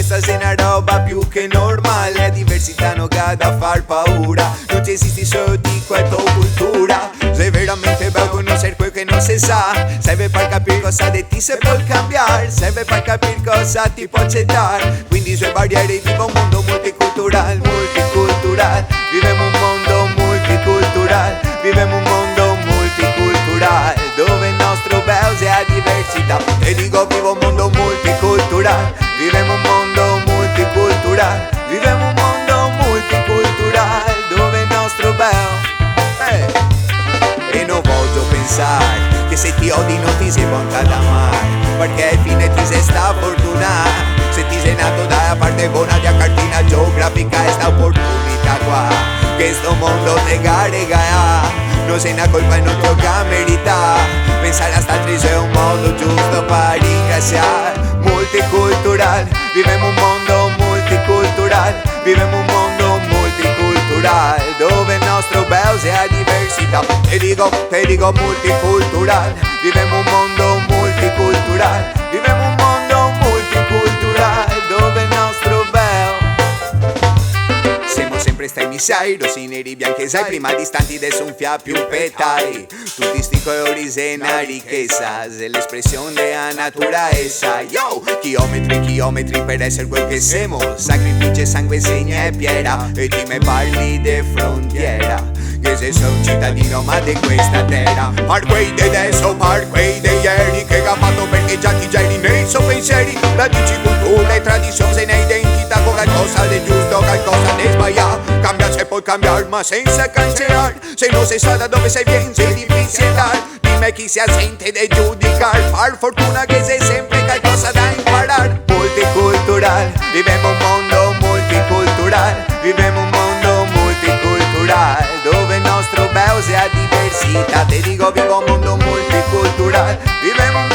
questa è una roba più che normale. La diversità non da far paura, non ci esiste solo di questa cultura. Se veramente va a conoscere quel che non si sa, serve per capire cosa di ti se può cambiare, serve per capire cosa ti può accettare. Quindi sue barriere viva un mondo multicultural, multicultural. Vivemo un mondo multicultural, vivemo un mondo multicultural, dove il nostro bello sia diversità. E dico vivo un mondo multicultural, vivemo un mondo multicultural, vivemo un mondo multicultural, dove il nostro bello E non voglio pensare che se ti odi non ti sei pronta ad amare, perché alla fine ti sei sta fortunata. Se ti sei nato dalla parte buona della cartina geografica, è sta opportunità qua che sto mondo te regalerà. Non sei una colpa e non tocca merità, pensare a sta triste è un modo giusto per ringraziare. Multicultural, vivemo un mondo multicultural, vivemo un mondo multicultural, dove il nostro bello sia diversità. Te dico multicultural, vivemo un mondo multicultural, vivemo un mondo multicultural, dove il nostro bello. Siamo sempre stai misai, rossi, neri, bianchi, sai, prima distanti adesso un fia più petai. Tutti sti colori se una ricchezza, se l'espressione della natura essa. Yo, chilometri per essere quel che siamo, sacrificio, sangue, segna e piera. E ti me parli de frontiera, che se sono cittadino ma di questa terra. Parkway di adesso, parkway di ieri, che ha fatto perché già ti giri nei suoi pensieri. Radici, cultura e tradizione e identità, con qualcosa di giusto, qualcosa di sbagliato. Cambia se puoi cambiare ma senza cancellare, se non sei sa da dove sei vieni sei difficile dar. Dimmi chi si assente di giudicare, far fortuna che sei sempre qualcosa da imparare. Multicultural, vivemo un mondo multicultural, vivemo un mondo multicultural, dove il nostro bello sia diversità. Te dico vivo un mondo multicultural, vivemo un